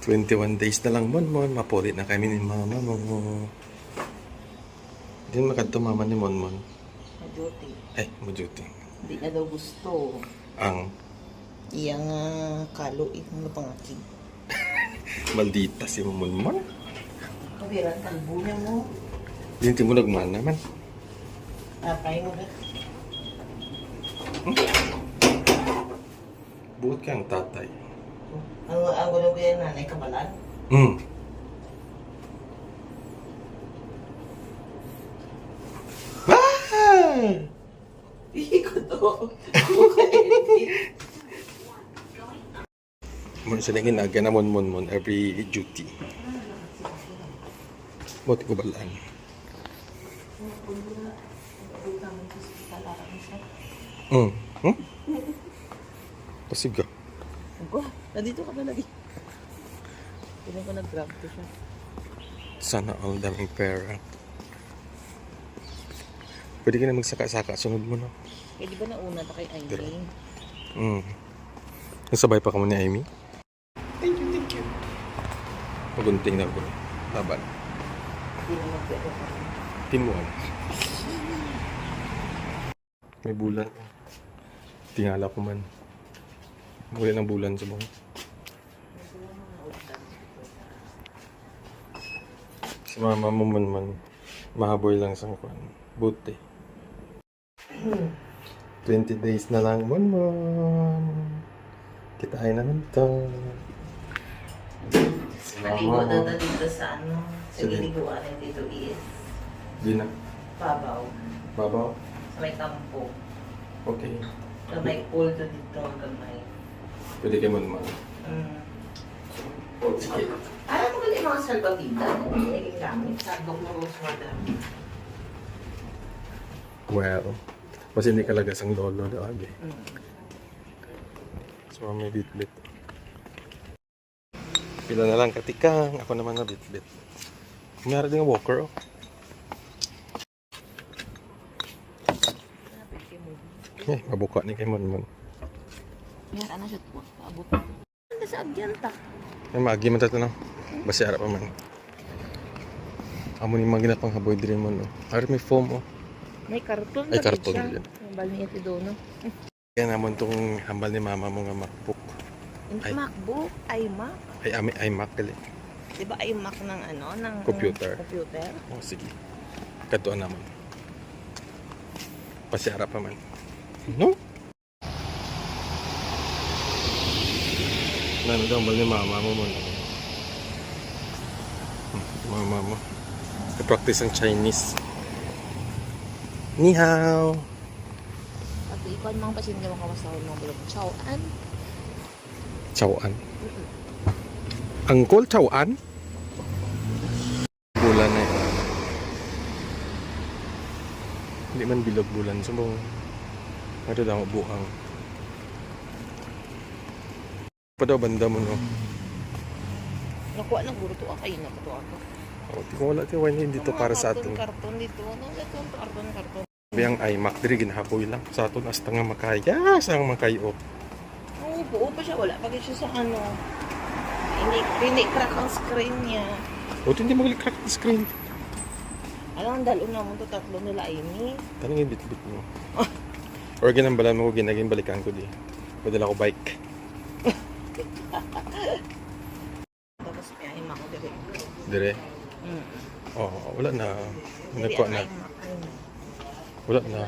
21 days na lang Monmon. Mapulit na kami ni mama mo. Hindi makadto mama ni Monmon. Majuti. Ay, majuti. Hindi na daw gusto. Ang Iyang kaluin mo pangakig. maldita si Monmon. Kabiran kalbo niya mo. Hindi mo nagman naman. Apay mo na. Buot ka ang tatay. Ang gulo ko yan nanay kabalan. Ah! Hindi ko to. Muna sila ginaga na Monmon every duty. Buti ko balaan. Pasig ka. Nandito ka ba lagi? Pilang ko nag-grab to siya. Sana all daming pera. Pwede ka na magsaka-saka. Sunod mo na. Eh, di ba nauna na kay Aileen? Nasabay pa ka mo ni Amy? Thank you. Pagunting na ako. Laban. Hindi na mag-pero ka. Timuan. May bulan. Tingala ko man. Muli ng bulan sa mga. Si mama mo man mahaboy lang sa kwan. Buti. 20 days na lang man. Kitain naman to. Si Maligo mama na mo. dito sa ano. Sa Sige. giniguan na dito is Di na. babaw. Babaw. Sa may kampo. Okay. Sa may pool to dito gamay. Pwede kayo man. Sige. Alam mo yung mga salbabida na naging gamit sa dog ng rose water. Well. Mas hindi kalagas ang lolo daw agi. So may bit-bit. Pila na lang katikang. Ako naman na bit-bit. Mayroon din ang walker oh. Eh, mabuka ni kay Monmon. Yan, ano siya po? Abot. Ano sa agyanta? Ay, maagi man tato no. Basi harap pa man. Amo ni mga ginapang haboy din mo no. Harap may foam oh. May karton. Ay, karton din. Bali niya ito doon, no? Kaya naman tong hambal ni mama mo nga MacBook. Ay. MacBook, iMac. Ay Mac gali. Di ba iMac ng ano? Ng Computer. Computer? Oh, sige. Katuan naman. Pasi harap pa man. No? Nanagambal ni mama mo man. Mama mo. I-practice ang Chinese. Ni hao. At ikon mga pasin ka makawasahon ng bulog. Chowan. Chowan. Angkol chowan? Bulan na yun. Hindi man bilog bulan. Sumbong. Ito daw buhang. Pa daw banda mo no. Nakuha ng guro to kayo na to ako. Oh, di ko wala tayo wine dito para sa atin. Karton dito. Ano ito? Karton. Biyang iMac diri ginahapoy lang sa aton hasta nga makaya sang makayo. Oo, buo pa siya. Wala pa siya sa ano. Hindi crack ang screen niya. O hindi mag-crack the screen. Alam, dalo na mo to tatlo nila ini. Tanong yung bit-bit mo. Or ginambalan mo ko ginaging balikan ko di. Padala ko bike. Tapos may iMac ko dire. Dire. Oh, wala na. Nagkuha na. Wala na.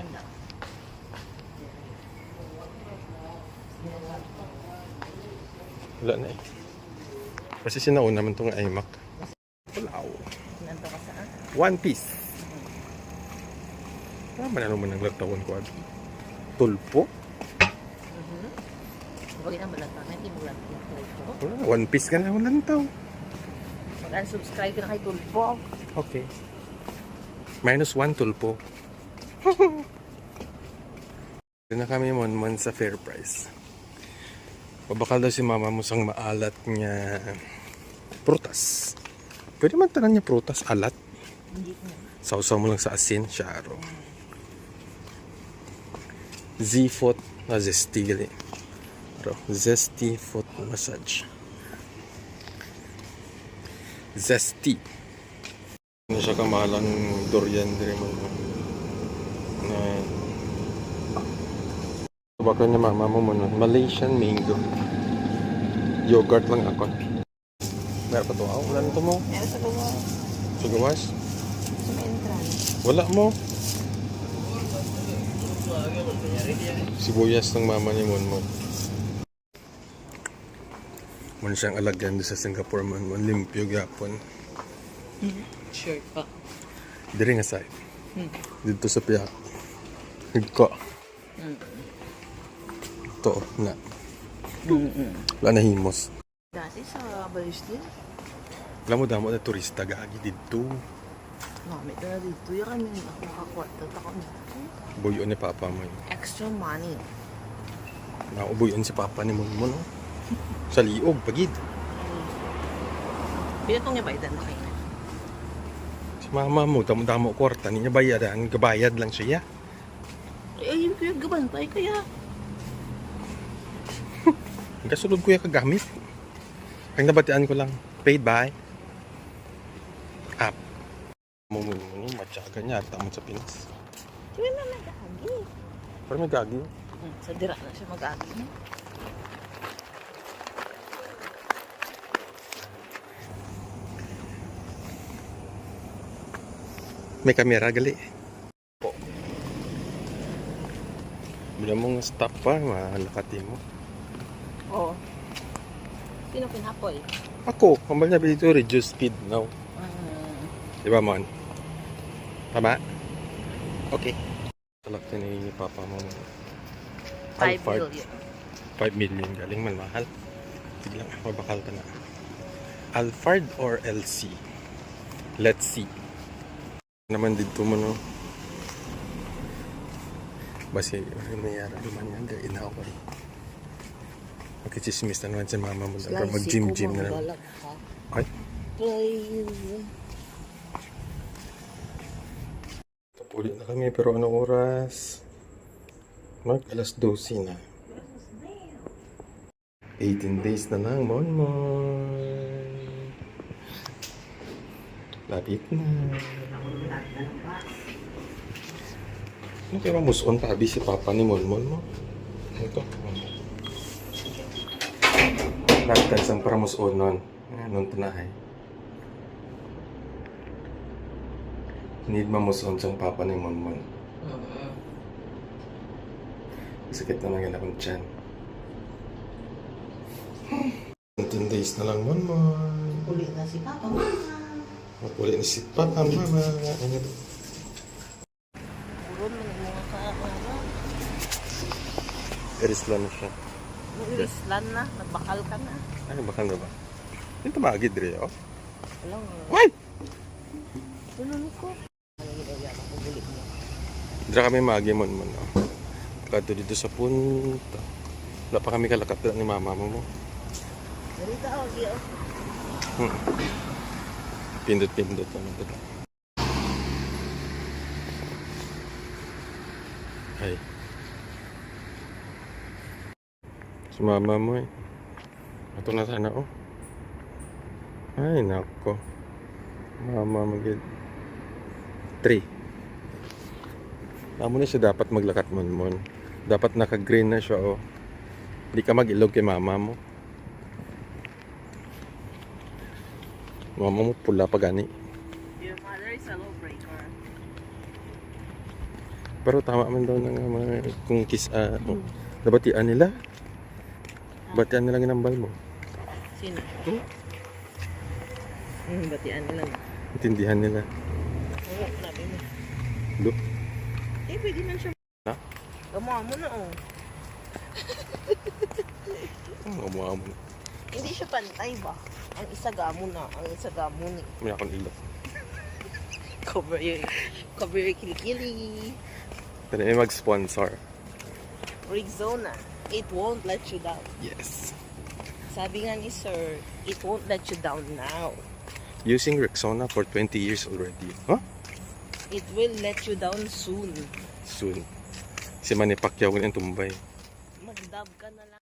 Wala na eh. Kasi sinauna naman itong iMac. Wow. Nanto ka saan? One Piece. Tama na naman ang lagtawan ko. Tulpo? Huwag na balata. Hindi mo lang ito. Wala, One Piece ka na. Walang tao. Mag-unsubscribe ka na kay Tulpo. Okay. -1 tulpo. Doon na kami mon sa fair price. Pabakal daw si mama mo sang maalat niya prutas. Pwede man tanan niya prutas, alat. Hindi ko na. Sausaw mo lang sa asin, syaro. Z-foot na zesty gali. Pero zesty foot massage. Zesty. Ano siya kamalang durian dire man. Na baka niya mama mo muna. Malaysian mango. Yogurt lang ako. Meron pa to. Wala nito mo. Meron sa gawa. Sa gawas? Sa may entrance. Wala mo. Sibuyas ng mama ni Monmon. Man siyang alagyan doon sa Singapore man. Limpyo gapon. Sure pa. Diri nga side. Dito sa piyak. Higko. Ito na. Wala na himos. Dati sa Balestin, Alam mo damo na turista gagi dito. gamit na dito. Yung kami ako nakakwarta. Tako na. Buyon ni papa mo. Extra money. Naubuyon si papa ni Monmon. No? Sa liog, pagid. Pila itong ibaydan na kayo. Si mama mo, damo-damo kwarta. Niya bayaran, gabayad lang siya. Eh, yung pinagabantay kaya. Kasulod ko yung kagamit. Ang nabatian ko lang, paid by app. Mumuno, matyaga niya, tamad sa Pinas. Kaya na nag-agi. Pero may gagi. Sa dira na siya mag-agi. May kamera, gali. Bila mong stop pa, malakati mo. Oo. Sino pinapoy? Ako, kambal sabi dito, reduce speed now. Di ba, Mon? Tama? Okay. Talakta ni papa mo. 5 Alphard. million. 5 million, galing man mahal. Sige lang, mabakal ka na. Alphard or LC? Let's see. Naman dito mo, no? Basi, mayara naman yan, dahil inaway. Makichismis na naman si mama mo. Pero mag-gym-gym na naman. Ay, ulit na kami, pero anong oras? Mag alas 12 na. 18 days na lang, Monmon. Lapit na. Ano kaya muson pa? Abi si papa ni Monmon mo? Ito. Lagtan sang para muson nun. Anong tanahay? Need mamuson sang papa ni Monmon. Sakit na lang akong tiyan. 17 days na lang, Monmon. Uli na si Papa. Mapuli na si papa, mama. Ano to? Puro man yung mga kaara. Erislan na siya. Islan na. Nagbakal ka na. Ano bakal na ba? Yung tumagid rin, oh. Alam mo. Why? Tulunod ko. Ano yung area ako bulit mo? Dira kami magi Monmon, oh. Kato dito sa punta. Wala pa kami kalakat ni mama mo. Narita ako, Gio. Pindot-pindot naman ito. Ay. Si mama mo eh. Ito na sana oh. Ay nako. Mama magid. 3. Amo na siya dapat maglakat Monmon. Dapat naka-green na siya oh. Hindi ka mag-ilog kay mama mo. Mama mo pula pa gani. Your mother is a lawbreaker. Pero tama man daw ng mga kung nabatian nila. Batian nila ginambal mo. Sino? Batian nila na. Intindihan nila. Oo, nabi mo. Do. Eh, pwede man siya. Ha? Gamuha mo na, oh. Umuha mo na. Hindi siya pantay ba? Ang isa gamo na, ang isa gamo ni. May akong ilok. Cover your kilikili. Pero may mag-sponsor. Rexona, it won't let you down. Yes. Sabi nga ni sir, it won't let you down now. Using Rexona for 20 years already. Huh? It will let you down soon. Soon. Si Manny Pacquiao ko yung tumbay. Mag-dab ka na lang.